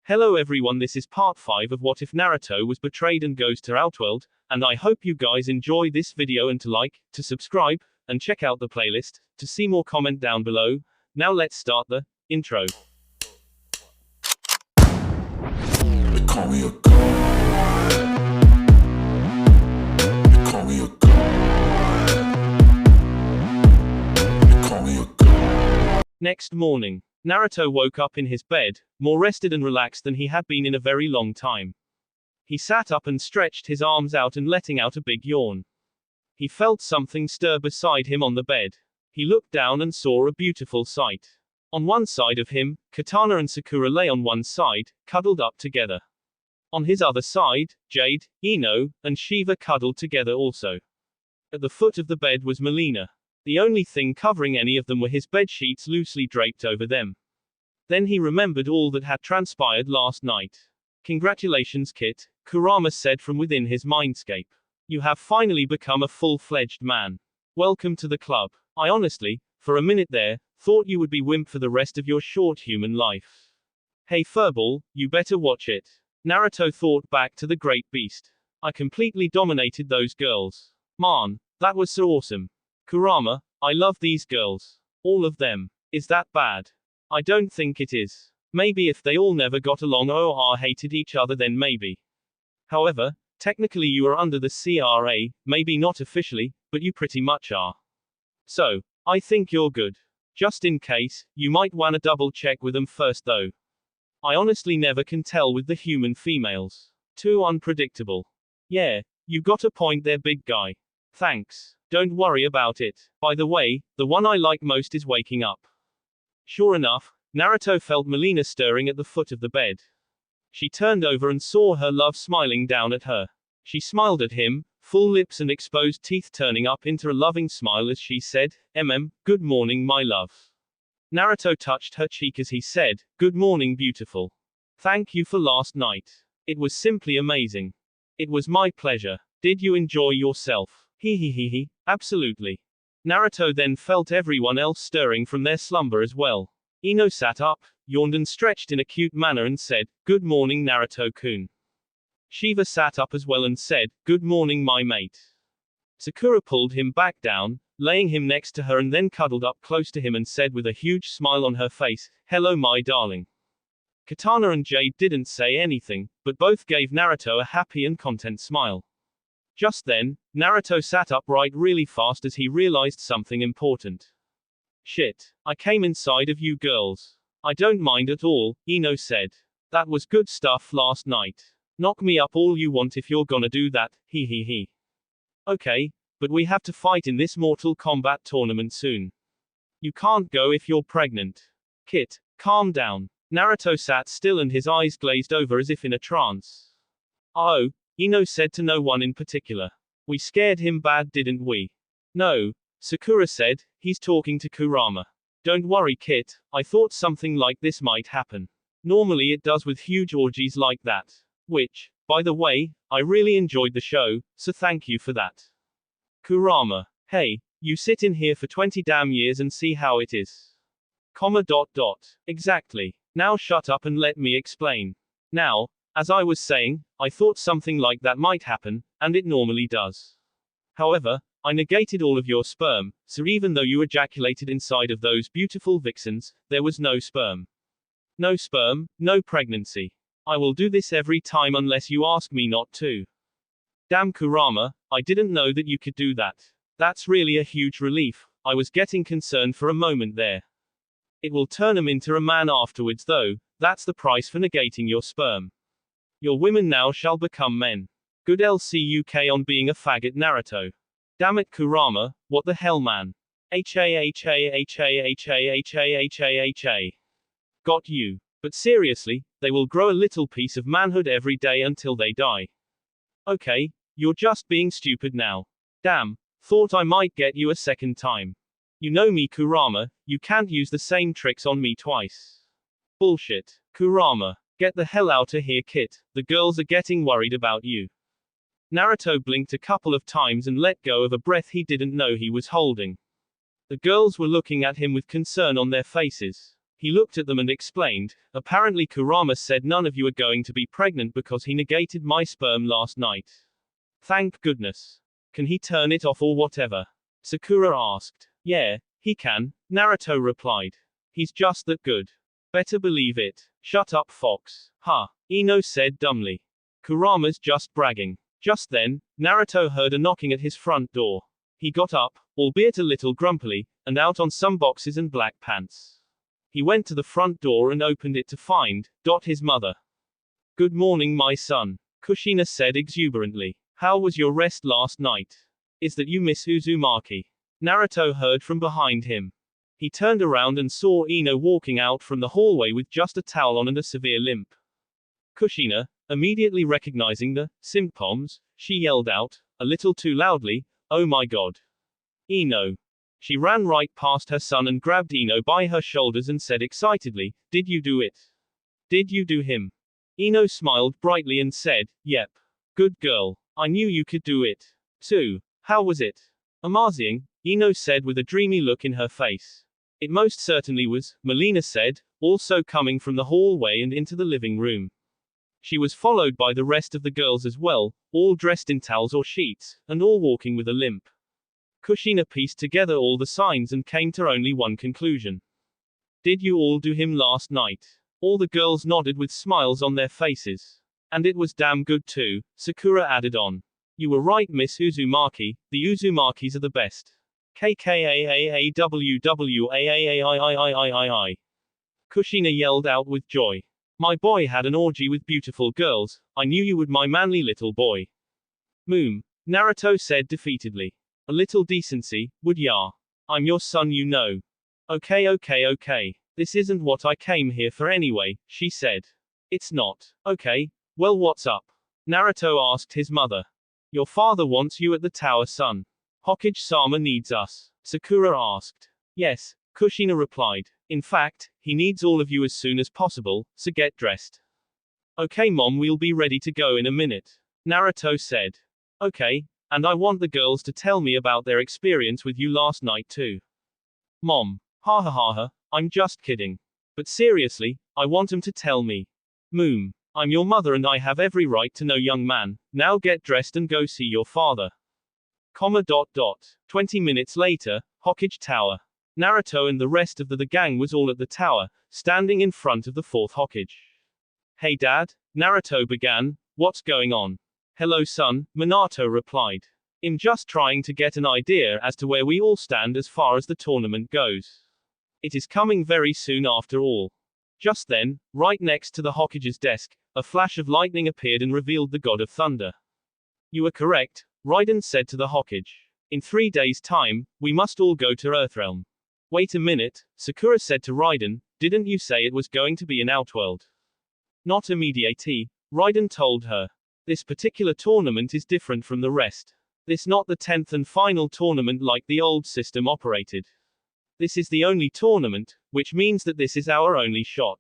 Hello everyone, this is part 5 of What If Naruto Was Betrayed and Goes to Outworld, and I hope you guys enjoy this video and to like, to subscribe, and check out the playlist, to see more comment down below. Now let's start the intro. They call me a god. They call me a god. They call me a god. Next morning, Naruto woke up in his bed, more rested and relaxed than he had been in a very long time. He sat up and stretched his arms out and letting out a big yawn. He felt something stir beside him on the bed. He looked down and saw a beautiful sight. On one side of him, Katana and Sakura lay on one side, cuddled up together. On his other side, Jade, Ino, and Shiva cuddled together also. At the foot of the bed was Melina. The only thing covering any of them were his bed sheets loosely draped over them. Then he remembered all that had transpired last night. Congratulations, Kit, Kurama said from within his mindscape. You have finally become a full-fledged man. Welcome to the club. I honestly, for a minute there, thought you would be wimp for the rest of your short human life. Hey Furball, you better watch it. Naruto thought back to the great beast. I completely dominated those girls. Man, that was so awesome. Kurama, I love these girls. All of them. Is that bad? I don't think it is. Maybe if they all never got along or hated each other, then maybe. However, technically you are under the CRA, maybe not officially, but you pretty much are. So, I think you're good. Just in case, you might wanna double check with them first though. I honestly never can tell with the human females. Too unpredictable. Yeah, you got a point there, big guy. Thanks. Don't worry about it. By the way, the one I like most is waking up. Sure enough, Naruto felt Melina stirring at the foot of the bed. She turned over and saw her love smiling down at her. She smiled at him, full lips and exposed teeth turning up into a loving smile as she said, good morning my love. Naruto touched her cheek as he said, good morning beautiful. Thank you for last night. It was simply amazing. It was my pleasure. Did you enjoy yourself? He, absolutely. Naruto then felt everyone else stirring from their slumber as well. Ino sat up, yawned and stretched in a cute manner and said, good morning Naruto-kun. Shiva sat up as well and said, good morning my mate. Sakura pulled him back down, laying him next to her and then cuddled up close to him and said with a huge smile on her face, hello my darling. Katana and Jade didn't say anything, but both gave Naruto a happy and content smile. Just then, Naruto sat upright really fast as he realized something important. Shit, I came inside of you girls. I don't mind at all, Ino said. That was good stuff last night. Knock me up all you want if you're gonna do that, he. Okay, but we have to fight in this Mortal Kombat tournament soon. You can't go if you're pregnant. Kit, calm down. Naruto sat still and his eyes glazed over as if in a trance. Oh, Ino said to no one in particular. We scared him bad, didn't we? No, Sakura said, he's talking to Kurama. Don't worry Kit, I thought something like this might happen. Normally it does with huge orgies like that. Which, by the way, I really enjoyed the show, so thank you for that. Kurama, hey, you sit in here for 20 damn years and see how it is. Exactly. Now shut up and let me explain. Now, as I was saying, I thought something like that might happen, and it normally does. However, I negated all of your sperm, so even though you ejaculated inside of those beautiful vixens, there was no sperm. No sperm, no pregnancy. I will do this every time unless you ask me not to. Damn Kurama, I didn't know that you could do that. That's really a huge relief. I was getting concerned for a moment there. It will turn him into a man afterwards though, that's the price for negating your sperm. Your women now shall become men. Good LCUK on being a faggot Naruto. Damn it Kurama, what the hell man. Ha. Got you. But seriously, they will grow a little piece of manhood every day until they die. Okay, you're just being stupid now. Damn, thought I might get you a second time. You know me Kurama, you can't use the same tricks on me twice. Bullshit. Kurama. Get the hell out of here Kit, the girls are getting worried about you. Naruto blinked a couple of times and let go of a breath he didn't know he was holding. The girls were looking at him with concern on their faces. He looked at them and explained, apparently Kurama said none of you are going to be pregnant because he negated my sperm last night. Thank goodness. Can he turn it off or whatever? Sakura asked. Yeah, he can, Naruto replied. He's just that good. Better believe it. Shut up, Fox. Ha, Ino said dumbly. Kurama's just bragging. Just then, Naruto heard a knocking at his front door. He got up, albeit a little grumpily, and out on some boxes and black pants. He went to the front door and opened it to find his mother. Good morning, my son, Kushina said exuberantly. How was your rest last night? Is that you, Miss Uzumaki? Naruto heard from behind him. He turned around and saw Ino walking out from the hallway with just a towel on and a severe limp. Kushina, immediately recognizing the symptoms, she yelled out, a little too loudly, oh my god. Ino. She ran right past her son and grabbed Ino by her shoulders and said excitedly, did you do it? Did you do him? Ino smiled brightly and said, yep. Good girl. I knew you could do it. Too. How was it? Amazing, Ino said with a dreamy look in her face. It most certainly was, Melina said, also coming from the hallway and into the living room. She was followed by the rest of the girls as well, all dressed in towels or sheets, and all walking with a limp. Kushina pieced together all the signs and came to only one conclusion. Did you all do him last night? All the girls nodded with smiles on their faces. And it was damn good too, Sakura added on. You were right, Miss Uzumaki, the Uzumakis are the best. KKAAAWWAAAIIIIIII. Kushina yelled out with joy. My boy had an orgy with beautiful girls, I knew you would, my manly little boy. Naruto said defeatedly. A little decency, would ya? I'm your son, you know. Okay. This isn't what I came here for anyway, she said. It's not. Okay, well what's up? Naruto asked his mother. Your father wants you at the tower, son. Hokage-sama needs us, Sakura asked. Yes, Kushina replied. In fact, he needs all of you as soon as possible, so get dressed. Okay mom, we'll be ready to go in a minute, Naruto said. Okay, and I want the girls to tell me about their experience with you last night too. Mom. Ha, I'm just kidding. But seriously, I want them to tell me. I'm your mother and I have every right to know, young man, now get dressed and go see your father. 20 minutes later, Hokage Tower. Naruto and the rest of the gang was all at the tower, standing in front of the fourth Hokage. Hey dad, Naruto began, what's going on? Hello son, Minato replied. I'm just trying to get an idea as to where we all stand as far as the tournament goes. It is coming very soon after all. Just then, right next to the Hokage's desk, a flash of lightning appeared and revealed the God of Thunder. You are correct, Raiden said to the Hokage. In 3 days' time, we must all go to Earthrealm. Wait a minute, Sakura said to Raiden, didn't you say it was going to be an Outworld? Not immediately, Raiden told her. This particular tournament is different from the rest. This not the 10th and final tournament like the old system operated. This is the only tournament, which means that this is our only shot.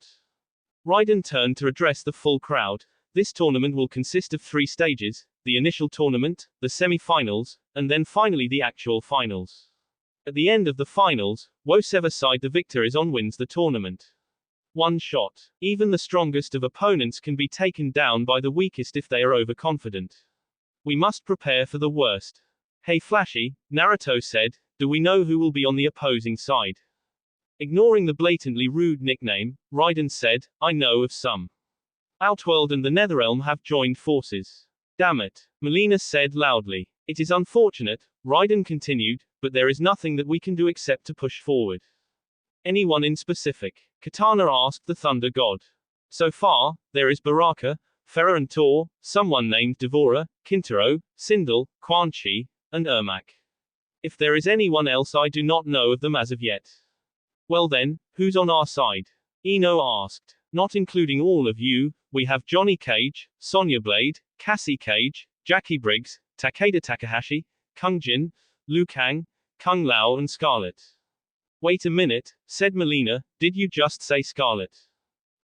Raiden turned to address the full crowd. This tournament will consist of 3 stages, the initial tournament, the semi-finals, and then finally the actual finals. At the end of the finals, whoever side the victor is on wins the tournament. One shot. Even the strongest of opponents can be taken down by the weakest if they are overconfident. We must prepare for the worst. Hey Flashy, Naruto said, do we know who will be on the opposing side? Ignoring the blatantly rude nickname, Raiden said, I know of some. Outworld and the Netherrealm have joined forces. Damn it, Melina said loudly. It is unfortunate, Raiden continued, but there is nothing that we can do except to push forward. Anyone in specific? Katana asked the Thunder God. So far, there is Baraka, Farah and Tor, someone named Devora, Kintaro, Sindel, Quan Chi, and Ermac. If there is anyone else, I do not know of them as of yet. Well then, who's on our side? Ino asked. Not including all of you, we have Johnny Cage, Sonya Blade, Cassie Cage, Jackie Briggs, Takeda Takahashi, Kung Jin, Liu Kang, Kung Lao and Scarlet. Wait a minute, said Melina, did you just say Scarlet?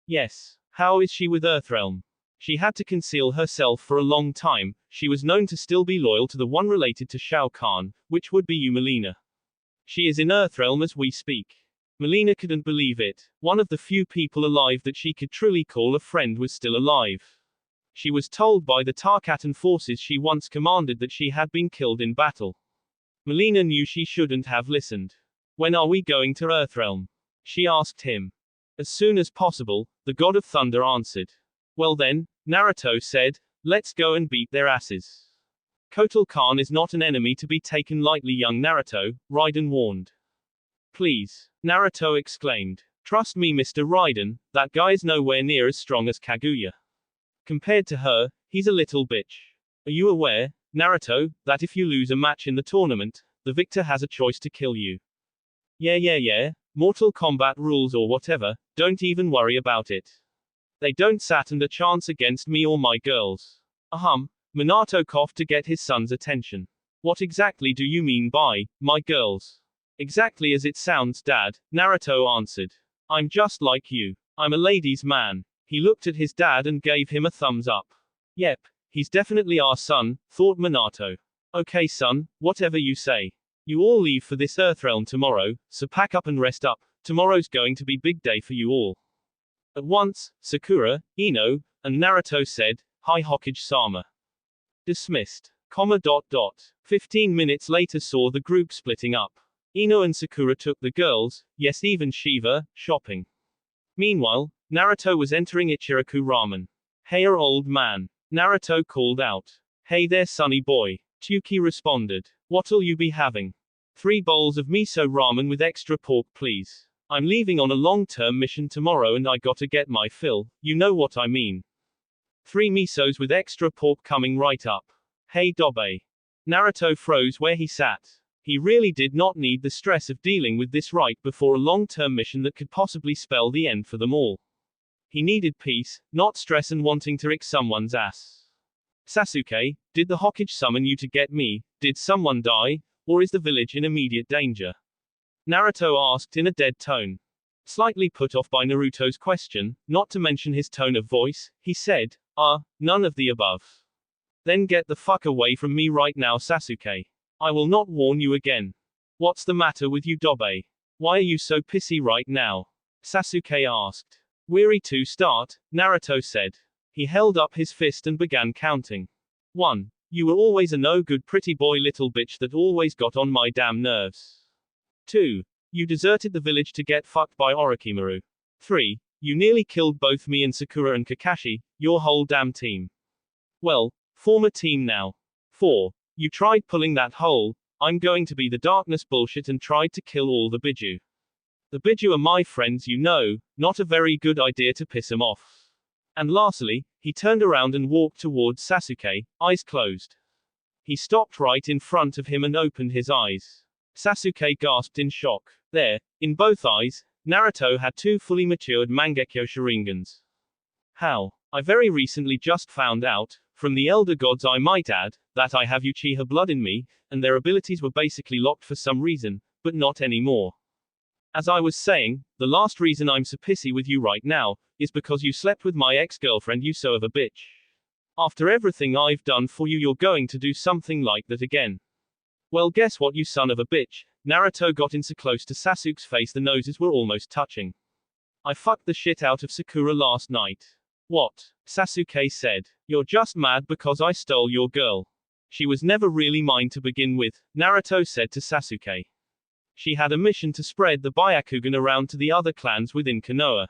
Yes. How is she with Earthrealm? She had to conceal herself for a long time, she was known to still be loyal to the one related to Shao Kahn, which would be you, Melina. She is in Earthrealm as we speak. Melina couldn't believe it. One of the few people alive that she could truly call a friend was still alive. She was told by the Tarkatan forces she once commanded that she had been killed in battle. Melina knew she shouldn't have listened. When are we going to Earthrealm? She asked him. As soon as possible, the god of thunder answered. Well then, Naruto said, let's go and beat their asses. Kotal Khan is not an enemy to be taken lightly, young Naruto, Raiden warned. Please, Naruto exclaimed. Trust me, Mr. Raiden, that guy is nowhere near as strong as Kaguya. Compared to her, he's a little bitch. Are you aware, Naruto, that if you lose a match in the tournament, the victor has a choice to kill you? Yeah. Mortal Kombat rules or whatever, don't even worry about it. They don't stand a chance against me or my girls. Minato coughed to get his son's attention. What exactly do you mean by, my girls? Exactly as it sounds, Dad, Naruto answered. I'm just like you. I'm a ladies' man. He looked at his dad and gave him a thumbs up. Yep, he's definitely our son, thought Minato. Okay son, whatever you say. You all leave for this Earthrealm tomorrow, so pack up and rest up, tomorrow's going to be big day for you all. At once, Sakura, Ino, and Naruto said, Hi Hokage-sama. Dismissed. 15 minutes later saw the group splitting up. Ino and Sakura took the girls, yes even Shiva, shopping. Meanwhile, Naruto was entering Ichiraku Ramen. Hey old man. Naruto called out. Hey there sonny boy. Tsuki responded. What'll you be having? 3 bowls of miso ramen with extra pork please. I'm leaving on a long-term mission tomorrow and I gotta get my fill, you know what I mean. 3 misos with extra pork coming right up. Hey Dobe. Naruto froze where he sat. He really did not need the stress of dealing with this right before a long-term mission that could possibly spell the end for them all. He needed peace, not stress and wanting to kick someone's ass. Sasuke, did the Hokage summon you to get me? Did someone die? Or is the village in immediate danger? Naruto asked in a dead tone. Slightly put off by Naruto's question, not to mention his tone of voice, he said, none of the above. Then get the fuck away from me right now Sasuke. I will not warn you again. What's the matter with you Dobe? Why are you so pissy right now? Sasuke asked. Weary to start, Naruto said. He held up his fist and began counting. 1. You were always a no-good pretty boy little bitch that always got on my damn nerves. 2. You deserted the village to get fucked by Orochimaru. 3. You nearly killed both me and Sakura and Kakashi, your whole damn team. Well, form a team now. 4. You tried pulling that whole, I'm going to be the darkness bullshit and tried to kill all the Biju. The Biju are my friends you know, not a very good idea to piss them off. And lastly, he turned around and walked towards Sasuke, eyes closed. He stopped right in front of him and opened his eyes. Sasuke gasped in shock. There, in both eyes, Naruto had 2 fully matured Mangekyo Sharingans. How? I very recently just found out, from the elder gods I might add, that I have Uchiha blood in me, and their abilities were basically locked for some reason, but not anymore. As I was saying, the last reason I'm so pissy with you right now, is because you slept with my ex-girlfriend you so of a bitch. After everything I've done for you you're going to do something like that again. Well guess what you son of a bitch, Naruto got in so close to Sasuke's face the noses were almost touching. I fucked the shit out of Sakura last night. What? Sasuke said. You're just mad because I stole your girl. She was never really mine to begin with, Naruto said to Sasuke. She had a mission to spread the Byakugan around to the other clans within Konoha.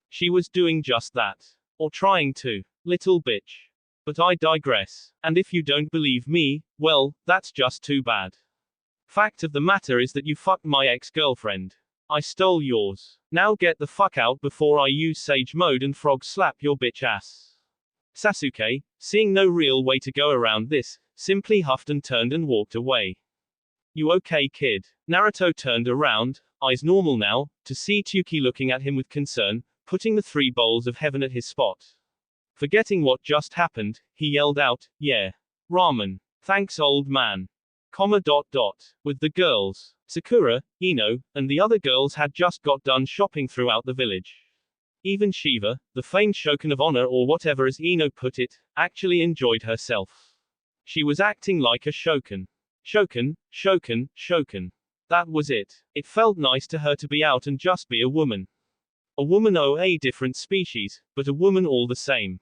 She was doing just that. Or trying to. Little bitch. But I digress. And if you don't believe me, well, that's just too bad. Fact of the matter is that you fucked my ex-girlfriend. I stole yours. Now get the fuck out before I use Sage Mode and frog slap your bitch ass. Sasuke, seeing no real way to go around this, simply huffed and turned and walked away. You okay kid? Naruto turned around, eyes normal now, to see Tsuki looking at him with concern, putting the 3 bowls of heaven at his spot. Forgetting what just happened, he yelled out, yeah. Ramen. Thanks old man. With the girls, Sakura, Ino, and the other girls had just got done shopping throughout the village. Even Shiva, the famed Shokan of Honor or whatever as Ino put it, actually enjoyed herself. She was acting like a Shokan. Shokan. That was it. It felt nice to her to be out and just be a woman. A woman, oh, a different species, but a woman all the same.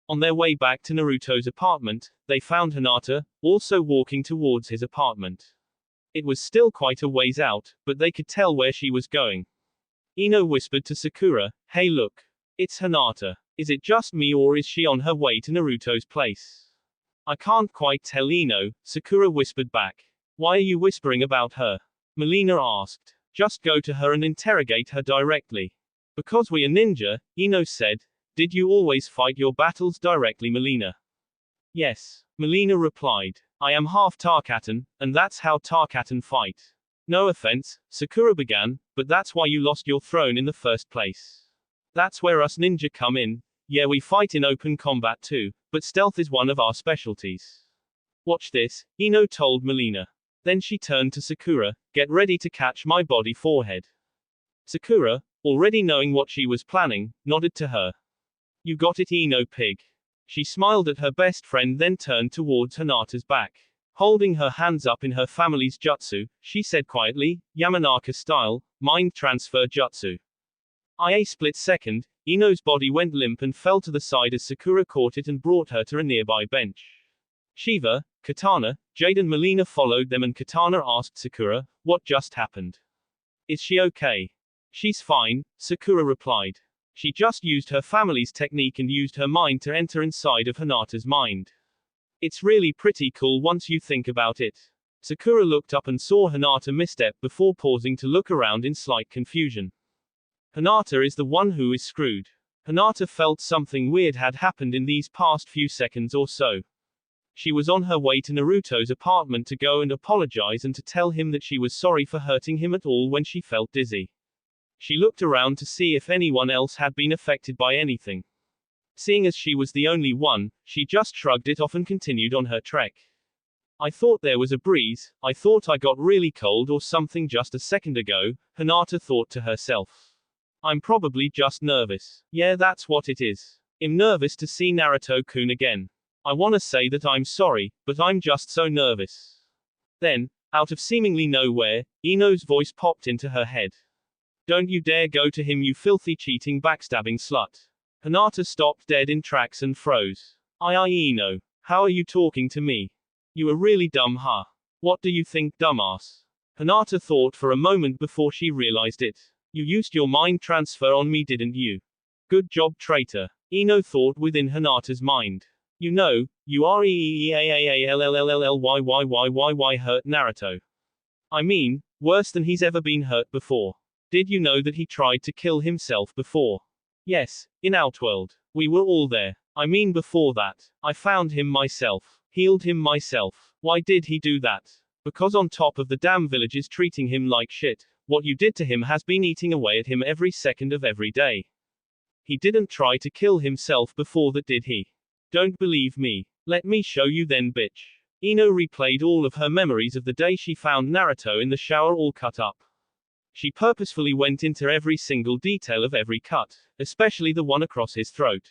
On their way back to Naruto's apartment, they found Hinata, also walking towards his apartment. It was still quite a ways out, but they could tell where she was going. Ino whispered to Sakura, "Hey look. It's Hinata. Is it just me or is she on her way to Naruto's place?" "I can't quite tell, Ino," Sakura whispered back. "Why are you whispering about her?" Melina asked. "Just go to her and interrogate her directly." "Because we are ninja," Ino said. "Did you always fight your battles directly, Melina?" "Yes," Melina replied. "I am half Tarkatan, and that's how Tarkatan fight." "No offense," Sakura began, "but that's why you lost your throne in the first place. That's where us ninja come in. Yeah, we fight in open combat too, but stealth is one of our specialties." "Watch this," Ino told Melina. Then she turned to Sakura, "Get ready to catch my body forehead." Sakura, already knowing what she was planning, nodded to her. "You got it, Ino pig." She smiled at her best friend, then turned towards Hinata's back. Holding her hands up in her family's jutsu, she said quietly, Yamanaka style, mind transfer jutsu. A split second, Ino's body went limp and fell to the side as Sakura caught it and brought her to a nearby bench. Shiva, Katana, Jade and Melina followed them and Katana asked Sakura, "What just happened? Is she okay?" "She's fine," Sakura replied. "She just used her family's technique and used her mind to enter inside of Hinata's mind. It's really pretty cool once you think about it." Sakura looked up and saw Hinata misstep before pausing to look around in slight confusion. Hinata is the one who is screwed. Hinata felt something weird had happened in these past few seconds or so. She was on her way to Naruto's apartment to go and apologize and to tell him that she was sorry for hurting him at all when she felt dizzy. She looked around to see if anyone else had been affected by anything. Seeing as she was the only one, she just shrugged it off and continued on her trek. "I thought there was a breeze, I thought I got really cold or something just a second ago," Hinata thought to herself. "I'm probably just nervous. Yeah, that's what it is. I'm nervous to see Naruto-kun again. I wanna say that I'm sorry, but I'm just so nervous." Then, out of seemingly nowhere, Ino's voice popped into her head. "Don't you dare go to him, you filthy cheating backstabbing slut." Hinata stopped dead in tracks and froze. Ino. How are you talking to me? You are really dumb, huh? What do you think, dumbass?" Hinata thought for a moment before she realized it. "You used your mind transfer on me, didn't you? Good job, traitor." Ino thought within Hinata's mind. "You know, you are EEEAAALLLLLYYYYYY hurt Naruto. I mean, worse than he's ever been hurt before. Did you know that he tried to kill himself before?" "Yes, in Outworld. We were all there. I mean before that. I found him myself. Healed him myself. Why did he do that? Because on top of the damn village is treating him like shit, what you did to him has been eating away at him every second of every day. He didn't try to kill himself before that, did he? Don't believe me? Let me show you then, bitch." Ino replayed all of her memories of the day she found Naruto in the shower all cut up. She purposefully went into every single detail of every cut, especially the one across his throat.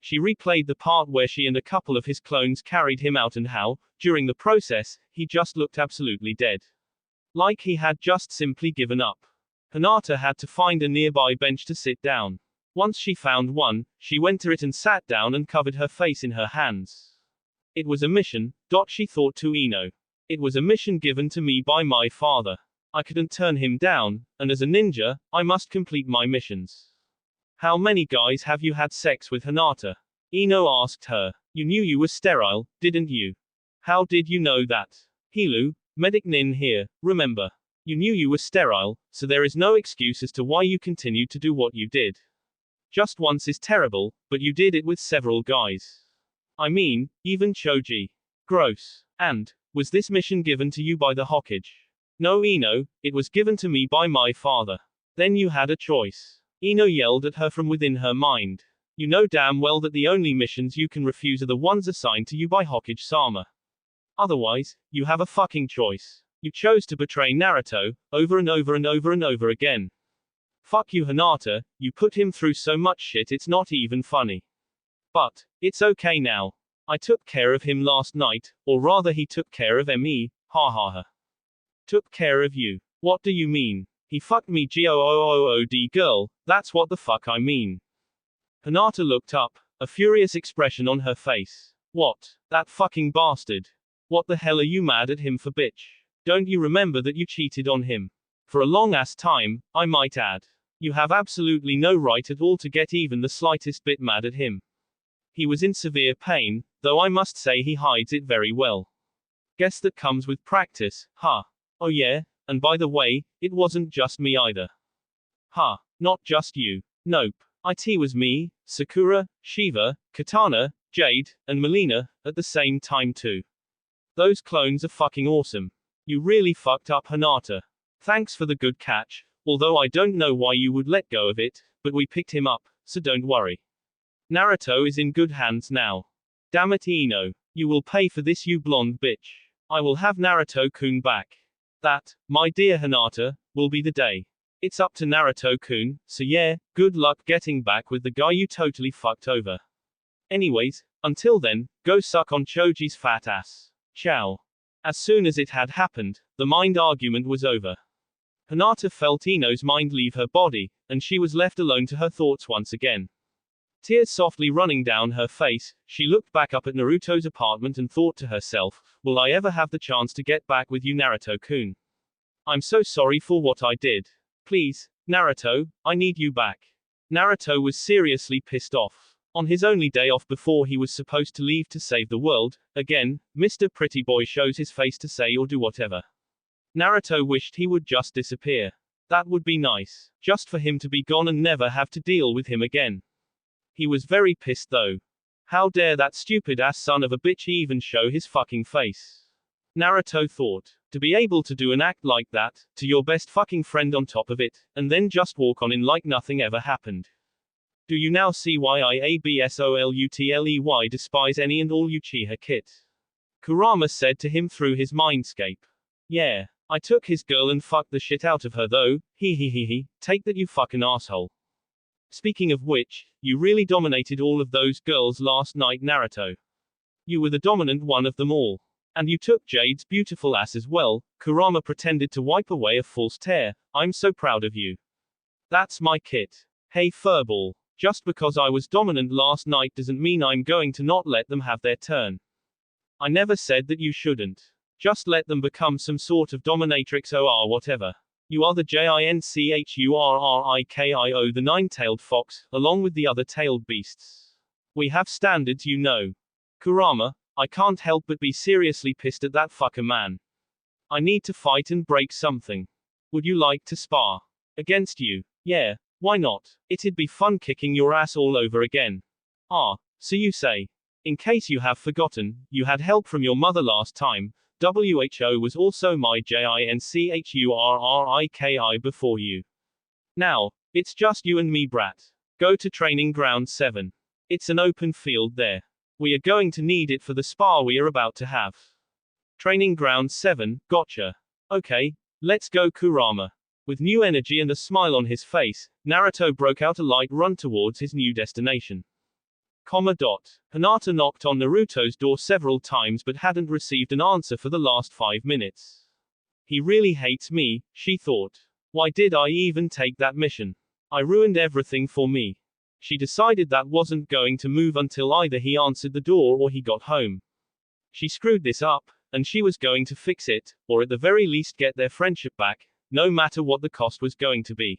She replayed the part where she and a couple of his clones carried him out and how, during the process, he just looked absolutely dead. Like he had just simply given up. Hinata had to find a nearby bench to sit down. Once she found one, she went to it and sat down and covered her face in her hands. It was a mission, she thought to Ino. It was a mission given to me by my father. I couldn't turn him down, and as a ninja, I must complete my missions. "How many guys have you had sex with, Hinata?" Ino asked her. "You knew you were sterile, didn't you?" "How did you know that?" "Hilu, Medic Nin here, remember. You knew you were sterile, so there is no excuse as to why you continued to do what you did. Just once is terrible, but you did it with several guys. I mean, even Choji. Gross. And, was this mission given to you by the Hokage?" "No, Ino, it was given to me by my father." "Then you had a choice." Ino yelled at her from within her mind. "You know damn well that the only missions you can refuse are the ones assigned to you by Hokage-sama. Otherwise, you have a fucking choice. You chose to betray Naruto, over and over and over and over again. Fuck you, Hinata, you put him through so much shit it's not even funny. But, it's okay now. I took care of him last night, or rather he took care of me, ha ha ha." Took care of you. What do you mean? He fucked me good girl, that's what the fuck I mean. Hinata looked up, a furious expression on her face. What? That fucking bastard. What the hell are you mad at him for, bitch? Don't you remember that you cheated on him? For a long ass time, I might add. You have absolutely no right at all to get even the slightest bit mad at him. He was in severe pain, though I must say he hides it very well. Guess that comes with practice, huh? Oh yeah, and by the way, it wasn't just me either. Huh, not just you. Nope. It was me, Sakura, Shiva, Katana, Jade, and Melina, at the same time too. Those clones are fucking awesome. You really fucked up, Hinata. Thanks for the good catch, although I don't know why you would let go of it, but we picked him up, so don't worry. Naruto is in good hands now. Damn it, Ino. You will pay for this, you blonde bitch. I will have Naruto-kun back. That, my dear Hinata, will be the day. It's up to Naruto-kun, so yeah, good luck getting back with the guy you totally fucked over. Anyways, until then, go suck on Choji's fat ass. Ciao. As soon as it had happened, the mind argument was over. Hinata felt Ino's mind leave her body, and she was left alone to her thoughts once again. Tears softly running down her face, she looked back up at Naruto's apartment and thought to herself, will I ever have the chance to get back with you, Naruto-kun? I'm so sorry for what I did. Please, Naruto, I need you back. Naruto was seriously pissed off. On his only day off before he was supposed to leave to save the world, again, Mr. Pretty Boy shows his face to say or do whatever. Naruto wished he would just disappear. That would be nice. Just for him to be gone and never have to deal with him again. He was very pissed though. How dare that stupid ass son of a bitch even show his fucking face. Naruto thought. To be able to do an act like that, to your best fucking friend on top of it, and then just walk on in like nothing ever happened. Do you now see why I absolutely despise any and all Uchiha kit? Kurama said to him through his mindscape. Yeah. I took his girl and fucked the shit out of her though, he, take that you fucking asshole. Speaking of which, you really dominated all of those girls last night, Naruto. You were the dominant one of them all. And you took Jade's beautiful ass as well. Kurama pretended to wipe away a false tear. I'm so proud of you. That's my kit. Hey furball. Just because I was dominant last night doesn't mean I'm going to not let them have their turn. I never said that you shouldn't. Just let them become some sort of dominatrix or whatever. You are the Jinchurrikio, the nine-tailed fox, along with the other tailed beasts. We have standards, you know. Kurama, I can't help but be seriously pissed at that fucker man. I need to fight and break something. Would you like to spar? Against you? Yeah, why not? It'd be fun kicking your ass all over again. Ah, so you say. In case you have forgotten, you had help from your mother last time. WHO was also my Jinchurriki before you. Now, it's just you and me, brat. Go to Training Ground 7. It's an open field there. We are going to need it for the spar we are about to have. Training Ground 7, gotcha. Okay, let's go, Kurama. With new energy and a smile on his face, Naruto broke out a light run towards his new destination. Hinata knocked on Naruto's door several times but hadn't received an answer for the last 5 minutes. He really hates me, she thought. Why did I even take that mission? I ruined everything for me. She decided that wasn't going to move until either he answered the door or he got home. She screwed this up, and she was going to fix it, or at the very least get their friendship back, no matter what the cost was going to be.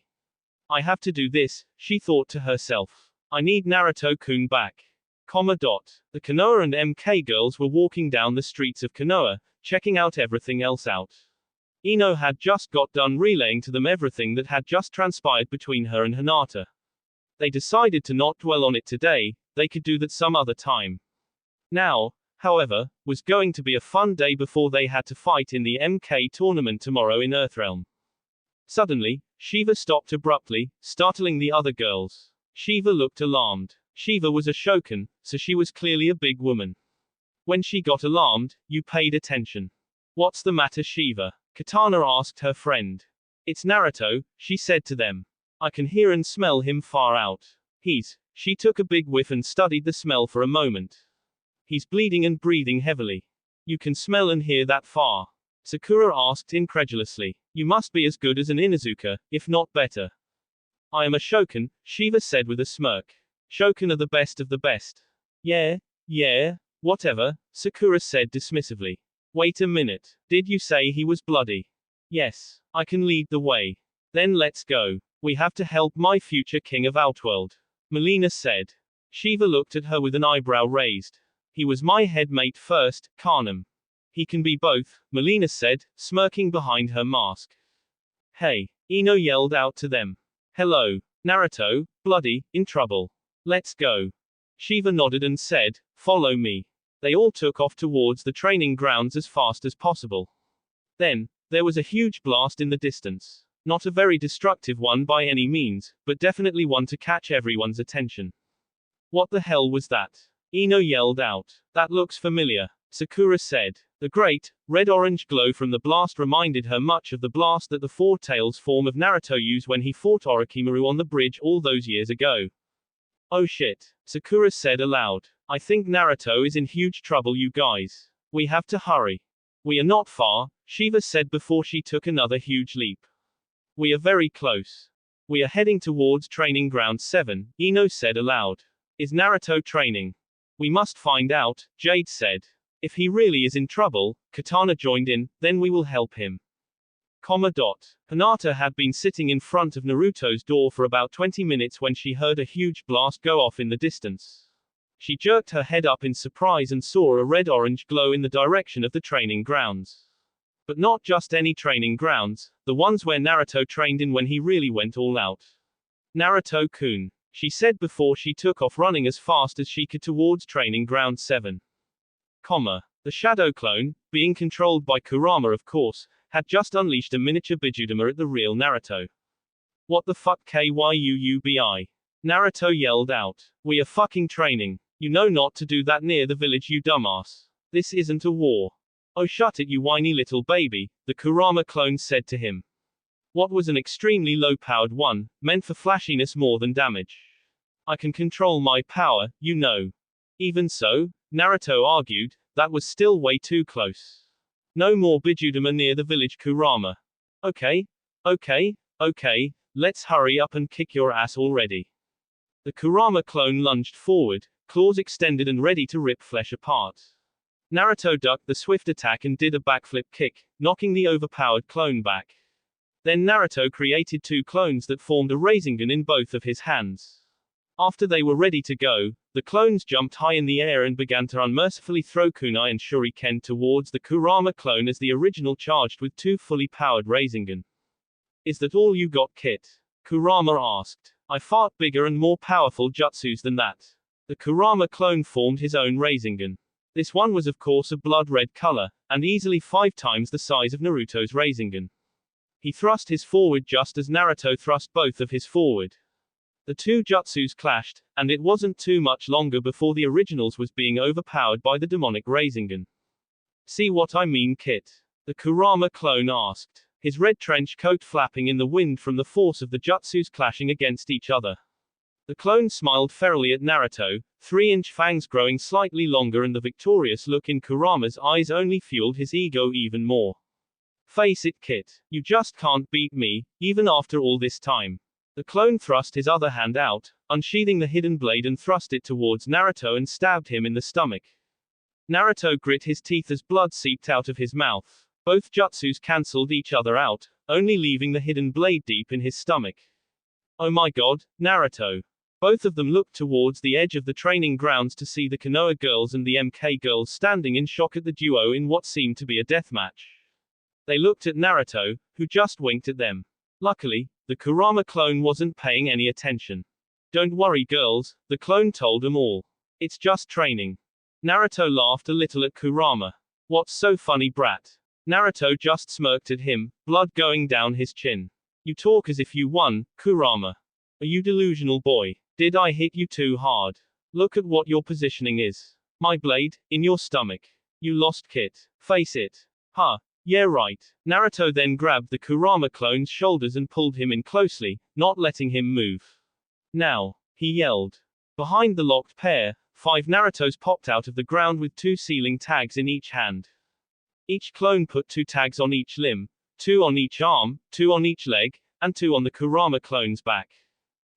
I have to do this, she thought to herself. I need Naruto-kun back. The Konoha and MK girls were walking down the streets of Konoha, checking out everything else out. Ino had just got done relaying to them everything that had just transpired between her and Hinata. They decided to not dwell on it today, they could do that some other time. Now, however, was going to be a fun day before they had to fight in the MK tournament tomorrow in Earthrealm. Suddenly, Shiva stopped abruptly, startling the other girls. Shiva looked alarmed. Shiva was a Shokan, so she was clearly a big woman. When she got alarmed, you paid attention. What's the matter, Shiva? Katana asked her friend. It's Naruto, she said to them. I can hear and smell him far out. She took a big whiff and studied the smell for a moment. He's bleeding and breathing heavily. You can smell and hear that far. Sakura asked incredulously. You must be as good as an Inuzuka, if not better. I am a Shokan, Shiva said with a smirk. Shokan are the best of the best. Yeah, whatever, Sakura said dismissively. Wait a minute. Did you say he was bloody? Yes. I can lead the way. Then let's go. We have to help my future king of Outworld. Melina said. Shiva looked at her with an eyebrow raised. He was my headmate first, Karnam. He can be both, Melina said, smirking behind her mask. Hey, Ino yelled out to them. Hello, Naruto, bloody, in trouble. Let's go. Shiva nodded and said, follow me. They all took off towards the training grounds as fast as possible. Then, there was a huge blast in the distance. Not a very destructive one by any means, but definitely one to catch everyone's attention. What the hell was that? Ino yelled out. That looks familiar, Sakura said. The great, red-orange glow from the blast reminded her much of the blast that the Four Tails form of Naruto used when he fought Orochimaru on the bridge all those years ago. Oh shit, Sakura said aloud. I think Naruto is in huge trouble, you guys. We have to hurry. We are not far, Shiva said before she took another huge leap. We are very close. We are heading towards Training Ground 7, Ino said aloud. Is Naruto training? We must find out, Jade said. If he really is in trouble, Katana joined in, then we will help him. Hinata had been sitting in front of Naruto's door for about 20 minutes when she heard a huge blast go off in the distance. She jerked her head up in surprise and saw a red-orange glow in the direction of the training grounds. But not just any training grounds, the ones where Naruto trained in when he really went all out. Naruto-kun, she said before she took off running as fast as she could towards Training Ground 7. The shadow clone, being controlled by Kurama of course, had just unleashed a miniature Bijudama at the real Naruto. What the fuck kyuubi? Naruto yelled out. We are fucking training. You know not to do that near the village, you dumbass. This isn't a war. Oh shut it you whiny little baby, the Kurama clone said to him. What was an extremely low-powered one, meant for flashiness more than damage. I can control my power, you know. Even so, Naruto argued, that was still way too close. No more Bijudama near the village Kurama. Okay, let's hurry up and kick your ass already. The Kurama clone lunged forward, claws extended and ready to rip flesh apart. Naruto ducked the swift attack and did a backflip kick, knocking the overpowered clone back. Then Naruto created two clones that formed a Rasengan in both of his hands. After they were ready to go, the clones jumped high in the air and began to unmercifully throw kunai and shuriken towards the Kurama clone as the original charged with two fully powered Rasengan. Is that all you got, Kit? Kurama asked. I fought bigger and more powerful jutsus than that. The Kurama clone formed his own Rasengan. This one was of course a blood red color, and easily 5 times the size of Naruto's Rasengan. He thrust his forward just as Naruto thrust both of his forward. The two jutsus clashed, and it wasn't too much longer before the originals was being overpowered by the demonic Rasengan. See what I mean, Kit? The Kurama clone asked, his red trench coat flapping in the wind from the force of the jutsus clashing against each other. The clone smiled ferally at Naruto, 3-inch fangs growing slightly longer, and the victorious look in Kurama's eyes only fueled his ego even more. Face it, Kit, you just can't beat me, even after all this time. The clone thrust his other hand out, unsheathing the hidden blade and thrust it towards Naruto and stabbed him in the stomach. Naruto grit his teeth as blood seeped out of his mouth. Both jutsus cancelled each other out, only leaving the hidden blade deep in his stomach. Oh my god, Naruto. Both of them looked towards the edge of the training grounds to see the Konoha girls and the MK girls standing in shock at the duo in what seemed to be a deathmatch. They looked at Naruto, who just winked at them. Luckily, the Kurama clone wasn't paying any attention. Don't worry girls, the clone told them all. It's just training. Naruto laughed a little at Kurama. What's so funny, brat? Naruto just smirked at him, blood going down his chin. You talk as if you won, Kurama. Are you delusional, boy? Did I hit you too hard? Look at what your positioning is. My blade, in your stomach. You lost, Kit. Face it. Huh. Yeah right. Naruto then grabbed the Kurama clone's shoulders and pulled him in closely, not letting him move. Now, he yelled. Behind the locked pair, 5 Narutos popped out of the ground with 2 sealing tags in each hand. Each clone put 2 tags on each limb, 2 on each arm, 2 on each leg, and 2 on the Kurama clone's back.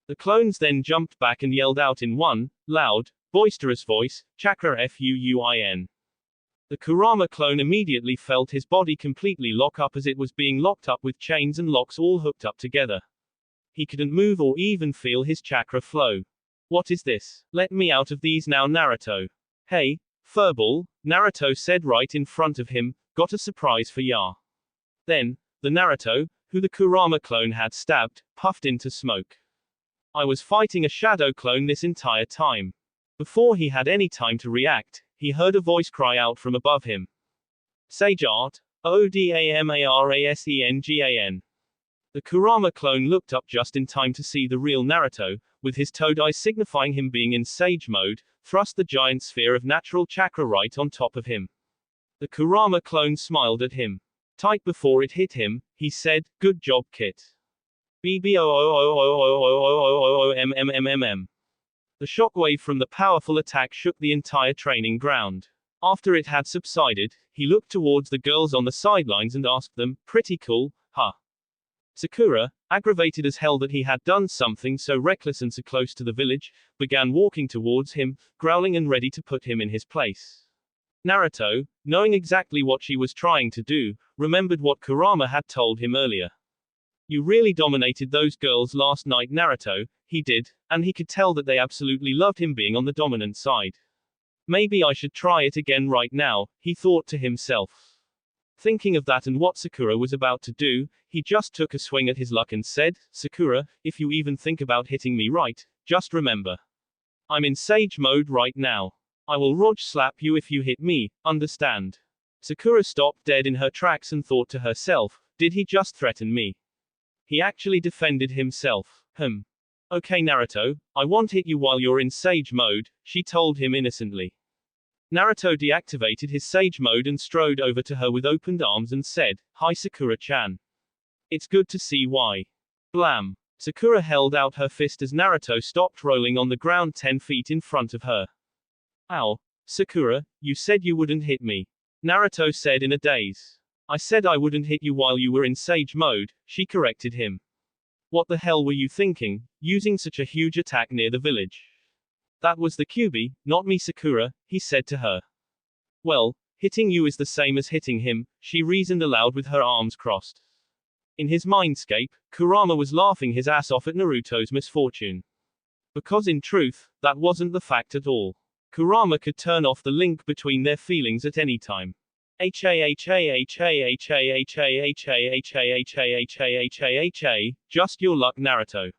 The clones then jumped back and yelled out in one, loud, boisterous voice, "Chakra Fuin." The Kurama clone immediately felt his body completely lock up as it was being locked up with chains and locks all hooked up together. He couldn't move or even feel his chakra flow. "What is this? Let me out of these now, Naruto." "Hey, furball," Naruto said right in front of him, "got a surprise for ya." Then, the Naruto, who the Kurama clone had stabbed, puffed into smoke. "I was fighting a shadow clone this entire time." Before he had any time to react, he heard a voice cry out from above him. "Sage Art, Odamarasenggan." The Kurama clone looked up just in time to see the real Naruto, with his toad eyes signifying him being in sage mode, thrust the giant sphere of natural chakra right on top of him. The Kurama clone smiled at him. Tight before it hit him, he said, "Good job, Kit. BBOOOOOOOOOOMMMMM." The shockwave from the powerful attack shook the entire training ground. After it had subsided, he looked towards the girls on the sidelines and asked them, "Pretty cool, huh?" Sakura, aggravated as hell that he had done something so reckless and so close to the village, began walking towards him, growling and ready to put him in his place. Naruto, knowing exactly what she was trying to do, remembered what Kurama had told him earlier. "You really dominated those girls last night, Naruto." He did, and he could tell that they absolutely loved him being on the dominant side. "Maybe I should try it again right now," he thought to himself. Thinking of that and what Sakura was about to do, he just took a swing at his luck and said, "Sakura, if you even think about hitting me right, just remember. I'm in sage mode right now. I will roj slap you if you hit me, understand?" Sakura stopped dead in her tracks and thought to herself, did he just threaten me? He actually defended himself. Okay Naruto, I won't hit you while you're in sage mode, she told him innocently. Naruto deactivated his sage mode and strode over to her with opened arms and said, "Hi Sakura-chan. It's good to see why." Blam. Sakura held out her fist as Naruto stopped rolling on the ground 10 feet in front of her. "Ow. Sakura, you said you wouldn't hit me," Naruto said in a daze. "I said I wouldn't hit you while you were in sage mode," she corrected him. "What the hell were you thinking, using such a huge attack near the village?" "That was the Kyuubi, not me Sakura," he said to her. "Well, hitting you is the same as hitting him," she reasoned aloud with her arms crossed. In his mindscape, Kurama was laughing his ass off at Naruto's misfortune. Because in truth, that wasn't the fact at all. Kurama could turn off the link between their feelings at any time. Just your luck Naruto.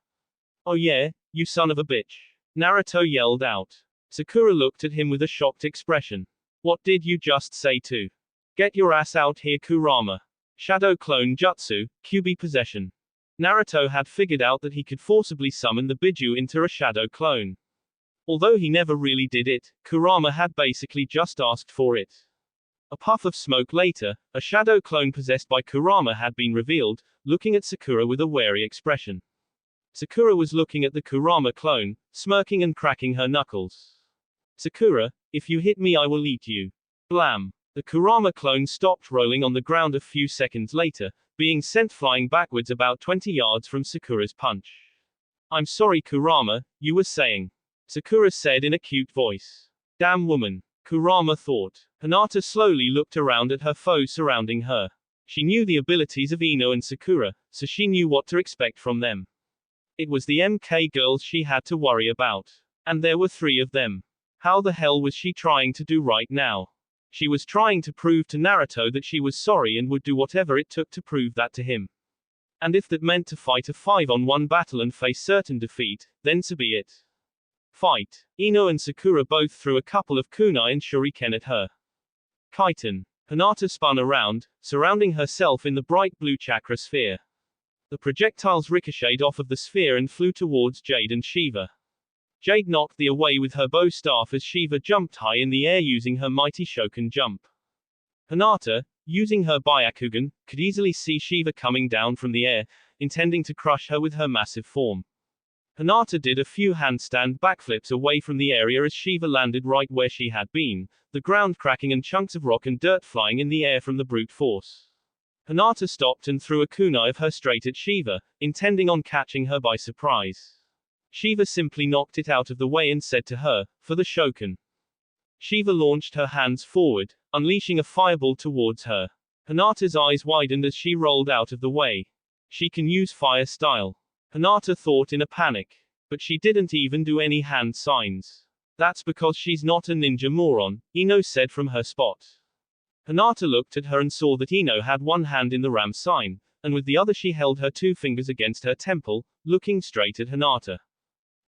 "Oh yeah, you son of a bitch," Naruto yelled out. Sakura looked at him with a shocked expression. "What did you just say to? Get your ass out here Kurama." Shadow clone jutsu, Kyuubi possession. Naruto had figured out that he could forcibly summon the Biju into a shadow clone. Although he never really did it, Kurama had basically just asked for it. A puff of smoke later, a shadow clone possessed by Kurama had been revealed, looking at Sakura with a wary expression. Sakura was looking at the Kurama clone, smirking and cracking her knuckles. "Sakura, if you hit me I will eat you." Blam. The Kurama clone stopped rolling on the ground a few seconds later, being sent flying backwards about 20 yards from Sakura's punch. "I'm sorry Kurama, you were saying," Sakura said in a cute voice. "Damn woman," Kurama thought. Hinata slowly looked around at her foes surrounding her. She knew the abilities of Ino and Sakura, so she knew what to expect from them. It was the MK girls she had to worry about. And there were 3 of them. How the hell was she trying to do right now? She was trying to prove to Naruto that she was sorry and would do whatever it took to prove that to him. And if that meant to fight a 5-on-1 battle and face certain defeat, then so be it. Fight. Ino and Sakura both threw a couple of kunai and shuriken at her. Kaiten. Hinata spun around, surrounding herself in the bright blue chakra sphere. The projectiles ricocheted off of the sphere and flew towards Jade and Shiva. Jade knocked the away with her bow staff as Shiva jumped high in the air using her mighty Shokan jump. Hinata, using her Byakugan, could easily see Shiva coming down from the air, intending to crush her with her massive form. Hinata did a few handstand backflips away from the area as Shiva landed right where she had been, the ground cracking and chunks of rock and dirt flying in the air from the brute force. Hinata stopped and threw a kunai of her straight at Shiva, intending on catching her by surprise. Shiva simply knocked it out of the way and said to her, "For the Shokan." Shiva launched her hands forward, unleashing a fireball towards her. Hinata's eyes widened as she rolled out of the way. She can use fire style. Hinata thought in a panic. But she didn't even do any hand signs. That's because she's not a ninja moron, Ino said from her spot. Hinata looked at her and saw that Ino had one hand in the ram sign, and with the other she held her two fingers against her temple, looking straight at Hinata.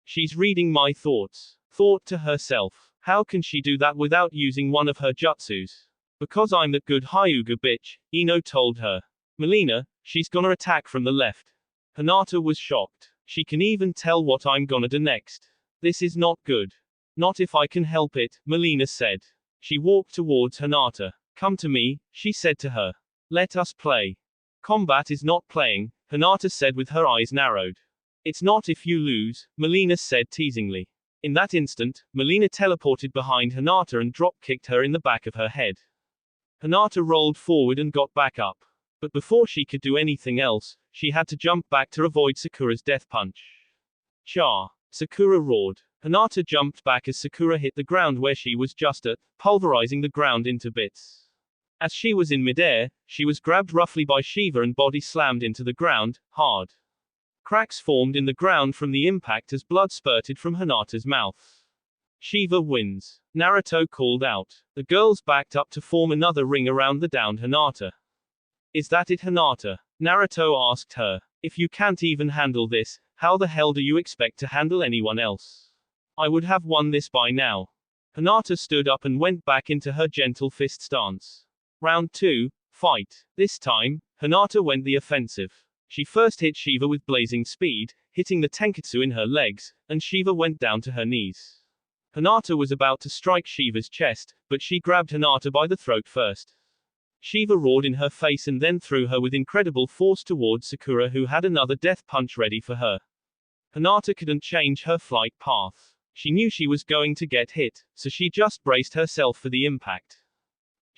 She's reading my thoughts, thought to herself. How can she do that without using one of her jutsus? Because I'm that good Hyuga bitch, Ino told her. Melina, she's gonna attack from the left. Hinata was shocked. She can even tell what I'm gonna do next. This is not good. Not if I can help it, Melina said. She walked towards Hinata. Come to me, she said to her. Let us play. Combat is not playing, Hinata said with her eyes narrowed. It's not if you lose, Melina said teasingly. In that instant, Melina teleported behind Hinata and drop-kicked her in the back of her head. Hinata rolled forward and got back up. But before she could do anything else, she had to jump back to avoid Sakura's death punch. Cha! Sakura roared. Hinata jumped back as Sakura hit the ground where she was just at, pulverizing the ground into bits. As she was in midair, she was grabbed roughly by Shiva and body slammed into the ground, hard. Cracks formed in the ground from the impact as blood spurted from Hinata's mouth. Shiva wins. Naruto called out. The girls backed up to form another ring around the downed Hinata. Is that it, Hinata? Naruto asked her. If you can't even handle this, how the hell do you expect to handle anyone else? I would have won this by now. Hinata stood up and went back into her gentle fist stance. Round 2, fight. This time, Hinata went the offensive. She first hit Shiva with blazing speed, hitting the tenketsu in her legs, and Shiva went down to her knees. Hinata was about to strike Shiva's chest, but she grabbed Hinata by the throat first. Shiva roared in her face and then threw her with incredible force towards Sakura, who had another death punch ready for her. Hinata couldn't change her flight path. She knew she was going to get hit, so she just braced herself for the impact.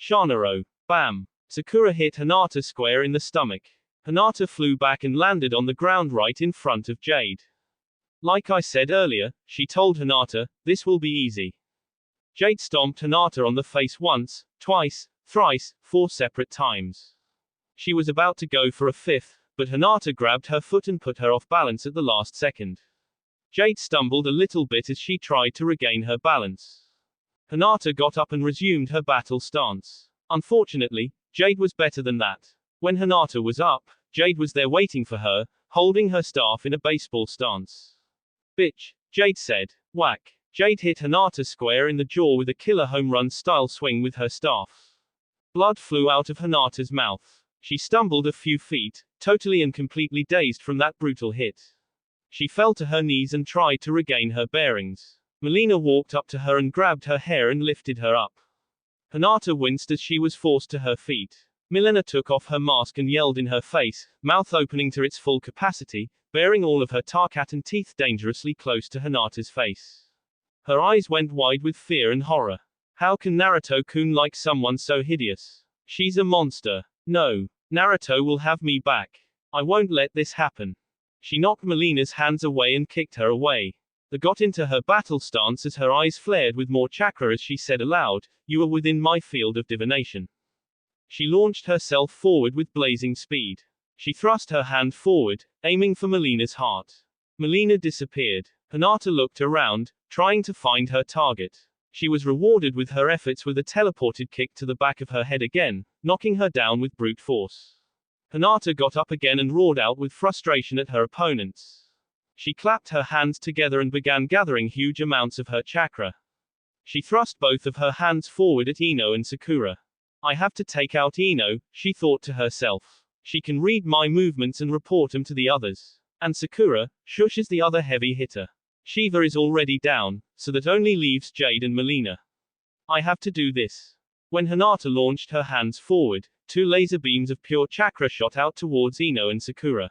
Shanaro. Bam. Sakura hit Hinata square in the stomach. Hinata flew back and landed on the ground right in front of Jade. Like I said earlier, she told Hinata, this will be easy. Jade stomped Hinata on the face once, twice, thrice, 4 separate times. She was about to go for a 5th, but Hinata grabbed her foot and put her off balance at the last second. Jade stumbled a little bit as she tried to regain her balance. Hinata got up and resumed her battle stance. Unfortunately, Jade was better than that. When Hinata was up, Jade was there waiting for her, holding her staff in a baseball stance. Bitch, Jade said. Whack. Jade hit Hinata square in the jaw with a killer home run style swing with her staff. Blood flew out of Hinata's mouth. She stumbled a few feet, totally and completely dazed from that brutal hit. She fell to her knees and tried to regain her bearings. Melina walked up to her and grabbed her hair and lifted her up. Hinata winced as she was forced to her feet. Melina took off her mask and yelled in her face, mouth opening to its full capacity, bearing all of her tarkatan teeth dangerously close to Hinata's face. Her eyes went wide with fear and horror. How can Naruto-kun like someone so hideous? She's a monster. No. Naruto will have me back. I won't let this happen. She knocked Melina's hands away and kicked her away. They got into her battle stance as her eyes flared with more chakra as she said aloud, you are within my field of divination. She launched herself forward with blazing speed. She thrust her hand forward, aiming for Melina's heart. Melina disappeared. Hinata looked around, trying to find her target. She was rewarded with her efforts with a teleported kick to the back of her head again, knocking her down with brute force. Hinata got up again and roared out with frustration at her opponents. She clapped her hands together and began gathering huge amounts of her chakra. She thrust both of her hands forward at Ino and Sakura. I have to take out Ino, she thought to herself. She can read my movements and report them to the others. And Sakura, shush, is the other heavy hitter. Shiva is already down, so that only leaves Jade and Melina. I have to do this. When Hinata launched her hands forward, 2 laser beams of pure chakra shot out towards Ino and Sakura.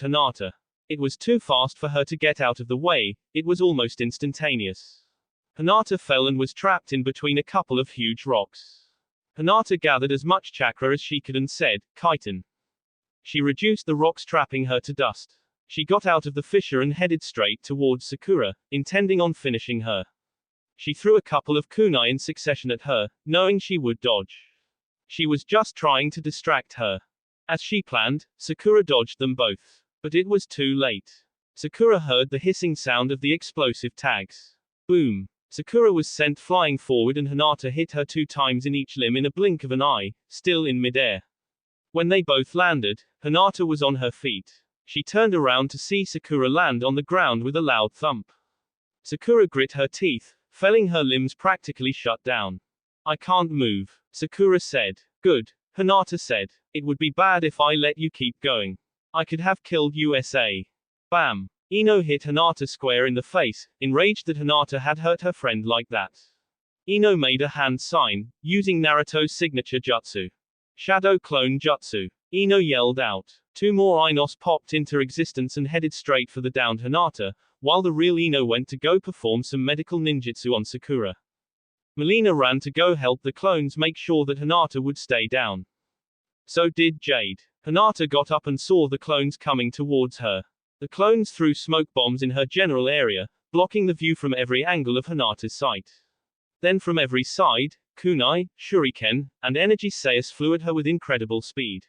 towards Hinata. It was too fast for her to get out of the way, it was almost instantaneous. Hinata fell and was trapped in between a couple of huge rocks. Hinata gathered as much chakra as she could and said, "Kaiten." She reduced the rocks, trapping her to dust. She got out of the fissure and headed straight towards Sakura, intending on finishing her. She threw a couple of kunai in succession at her, knowing she would dodge. She was just trying to distract her. As she planned, Sakura dodged them both. But it was too late. Sakura heard the hissing sound of the explosive tags. Boom. Sakura was sent flying forward and Hinata hit her 2 times in each limb in a blink of an eye, still in midair. When they both landed, Hinata was on her feet. She turned around to see Sakura land on the ground with a loud thump. Sakura grit her teeth, feeling her limbs practically shut down. "I can't move," Sakura said. "Good," Hinata said. "It would be bad if I let you keep going. I could have killed USA." Bam. Ino hit Hinata square in the face, enraged that Hinata had hurt her friend like that. Ino made a hand sign, using Naruto's signature jutsu. Shadow Clone Jutsu. Ino yelled out. 2 more Inos popped into existence and headed straight for the downed Hinata, while the real Ino went to go perform some medical ninjutsu on Sakura. Melina ran to go help the clones make sure that Hinata would stay down. So did Jade. Hinata got up and saw the clones coming towards her. The clones threw smoke bombs in her general area, blocking the view from every angle of Hinata's sight. Then from every side, kunai, shuriken, and energy sayas flew at her with incredible speed.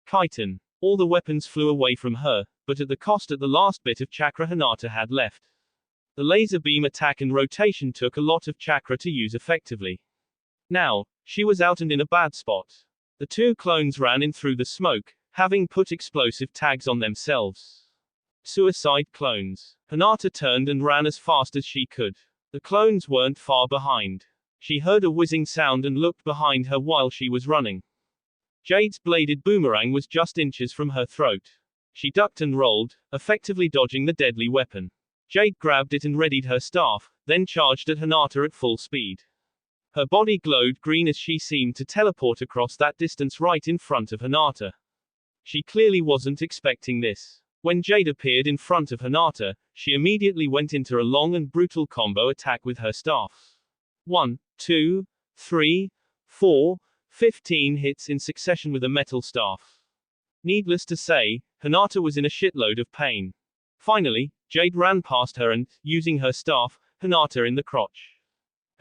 Kaiten. All the weapons flew away from her, but at the cost at the last bit of chakra Hinata had left. The laser beam attack and rotation took a lot of chakra to use effectively. Now, she was out and in a bad spot. The 2 clones ran in through the smoke, having put explosive tags on themselves. Suicide clones. Hinata turned and ran as fast as she could. The clones weren't far behind. She heard a whizzing sound and looked behind her while she was running. Jade's bladed boomerang was just inches from her throat. She ducked and rolled, effectively dodging the deadly weapon. Jade grabbed it and readied her staff, then charged at Hinata at full speed. Her body glowed green as she seemed to teleport across that distance right in front of Hinata. She clearly wasn't expecting this. When Jade appeared in front of Hinata, she immediately went into a long and brutal combo attack with her staff. 1, 2, 3, 4, 15 hits in succession with a metal staff. Needless to say, Hinata was in a shitload of pain. Finally, Jade ran past her and, using her staff, Hinata in the crotch.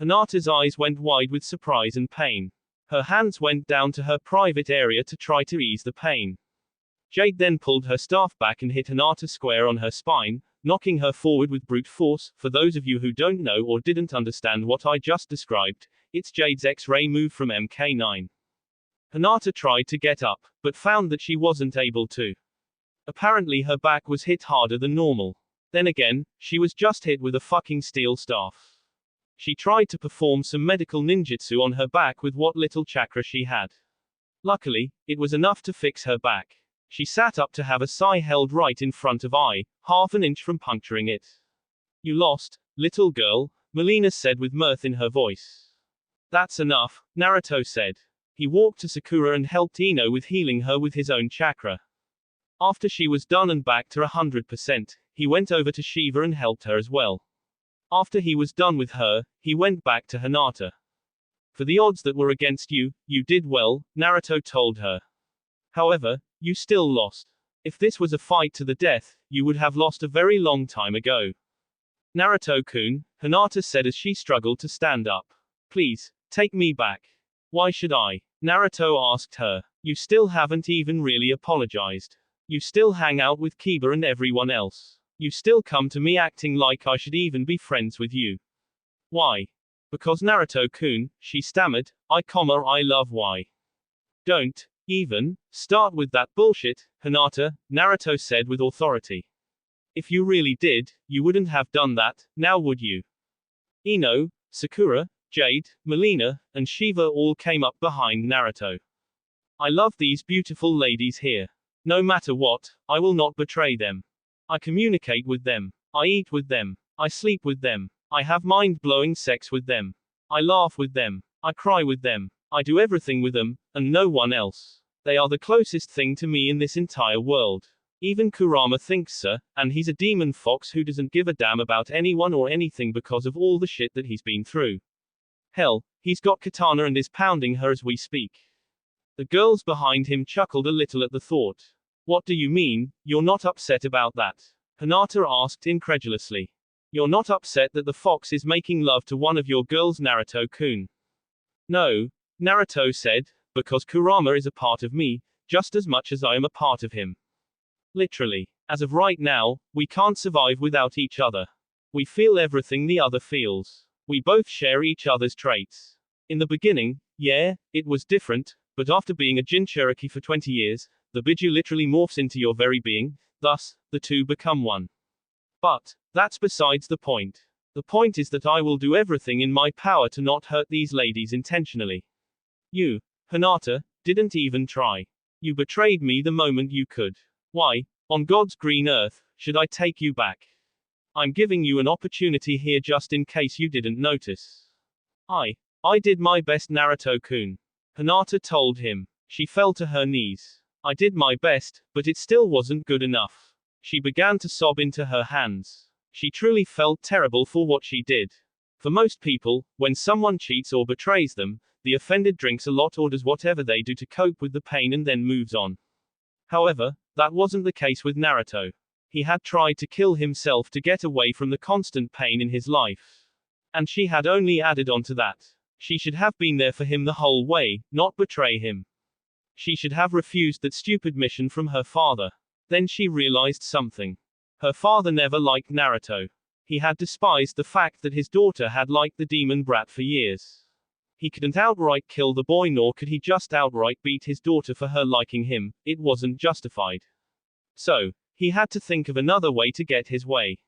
Hinata's eyes went wide with surprise and pain. Her hands went down to her private area to try to ease the pain. Jade then pulled her staff back and hit Hinata square on her spine, knocking her forward with brute force. For those of you who don't know or didn't understand what I just described, it's Jade's X-ray move from MK9. Hinata tried to get up, but found that she wasn't able to. Apparently her back was hit harder than normal. Then again, she was just hit with a fucking steel staff. She tried to perform some medical ninjutsu on her back with what little chakra she had. Luckily, it was enough to fix her back. She sat up to have a sigh held right in front of eye, half an inch from puncturing it. "You lost, little girl," Melina said with mirth in her voice. "That's enough," Naruto said. He walked to Sakura and helped Ino with healing her with his own chakra. After she was done and back to 100%, he went over to Shiva and helped her as well. After he was done with her, he went back to Hinata. "For the odds that were against you, you did well," Naruto told her. "However, you still lost. If this was a fight to the death, you would have lost a very long time ago." "Naruto-kun," Hinata said as she struggled to stand up. "Please, take me back." "Why should I?" Naruto asked her. "You still haven't even really apologized. You still hang out with Kiba and everyone else. You still come to me acting like I should even be friends with you." "Why?" "Because Naruto-kun," she stammered, I love why." "Don't even start with that bullshit, Hinata," Naruto said with authority. If you really did, you wouldn't have done that, now would you? Ino, Sakura, Jade, Melina, and Shiva all came up behind Naruto. I love these beautiful ladies here. No matter what, I will not betray them. I communicate with them. I eat with them. I sleep with them. I have mind-blowing sex with them. I laugh with them. I cry with them. I do everything with them, and no one else. They are the closest thing to me in this entire world. Even Kurama thinks so, and he's a demon fox who doesn't give a damn about anyone or anything because of all the shit that he's been through. Hell, he's got katana and is pounding her as we speak. The girls behind him chuckled a little at the thought. What do you mean, you're not upset about that? Hinata asked incredulously. You're not upset that the fox is making love to one of your girls, Naruto-kun? No, Naruto said, because Kurama is a part of me, just as much as I am a part of him. Literally. As of right now, we can't survive without each other. We feel everything the other feels. We both share each other's traits. In the beginning, yeah, it was different, but after being a Jinchuriki for 20 years, the Biju literally morphs into your very being, thus, the two become one. But, that's besides the point. The point is that I will do everything in my power to not hurt these ladies intentionally. You, Hinata, didn't even try. You betrayed me the moment you could. Why, on God's green earth, should I take you back? I'm giving you an opportunity here just in case you didn't notice. I did my best, Naruto-kun. Hinata told him. She fell to her knees. I did my best, but it still wasn't good enough. She began to sob into her hands. She truly felt terrible for what she did. For most people, when someone cheats or betrays them, the offended drinks a lot or does whatever they do to cope with the pain and then moves on. However, that wasn't the case with Naruto. He had tried to kill himself to get away from the constant pain in his life. And she had only added on to that. She should have been there for him the whole way, not betray him. She should have refused that stupid mission from her father. Then she realized something. Her father never liked Naruto. He had despised the fact that his daughter had liked the demon brat for years. He couldn't outright kill the boy, nor could he just outright beat his daughter for her liking him. It wasn't justified. So, he had to think of another way to get his way.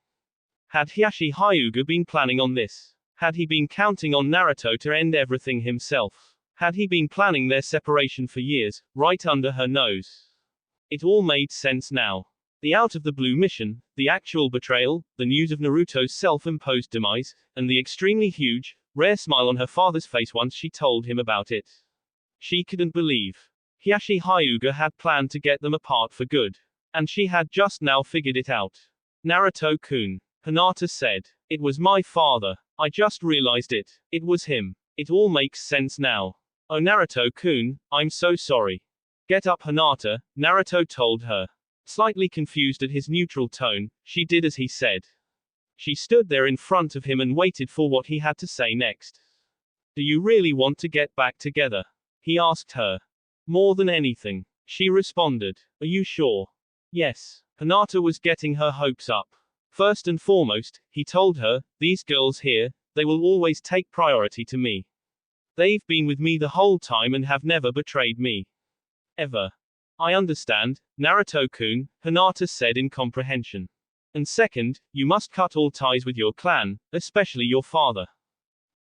Had Hiashi Hyuga been planning on this? Had he been counting on Naruto to end everything himself? Had he been planning their separation for years, right under her nose? It all made sense now. The out-of-the-blue mission, the actual betrayal, the news of Naruto's self-imposed demise, and the extremely huge, rare smile on her father's face once she told him about it. She couldn't believe. Hiashi Hyuga had planned to get them apart for good. And she had just now figured it out. Naruto-kun. Hinata said. It was my father. I just realized it. It was him. It all makes sense now. Oh Naruto-kun, I'm so sorry. Get up Hinata, Naruto told her. Slightly confused at his neutral tone, she did as he said. She stood there in front of him and waited for what he had to say next. Do you really want to get back together? He asked her. More than anything. She responded. Are you sure? Yes. Hinata was getting her hopes up. First and foremost, he told her, these girls here, they will always take priority to me. They've been with me the whole time and have never betrayed me. Ever. I understand, Naruto-kun, Hinata said in comprehension. And second, you must cut all ties with your clan, especially your father.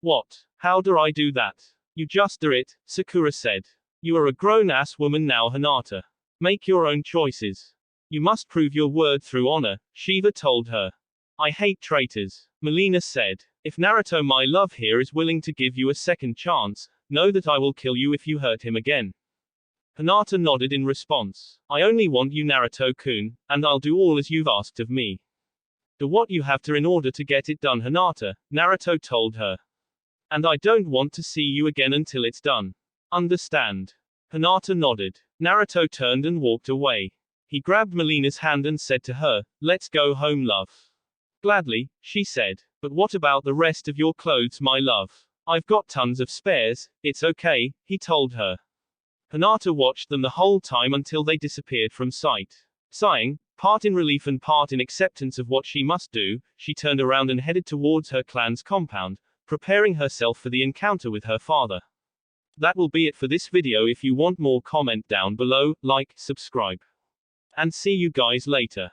What? How do I do that? You just do it, Sakura said. You are a grown-ass woman now, Hinata. Make your own choices. You must prove your word through honor, Shiva told her. I hate traitors, Melina said. If Naruto, my love here, is willing to give you a second chance, know that I will kill you if you hurt him again. Hinata nodded in response. I only want you, Naruto-kun, and I'll do all as you've asked of me. Do what you have to in order to get it done, Hinata, Naruto told her. And I don't want to see you again until it's done. Understand? Hinata nodded. Naruto turned and walked away. He grabbed Melina's hand and said to her, let's go home, love. Gladly, she said. But what about the rest of your clothes, my love? I've got tons of spares, it's okay, he told her. Hinata watched them the whole time until they disappeared from sight. Sighing, part in relief and part in acceptance of what she must do, she turned around and headed towards her clan's compound, preparing herself for the encounter with her father. That will be it for this video. If you want more, comment down below, like, subscribe. And see you guys later.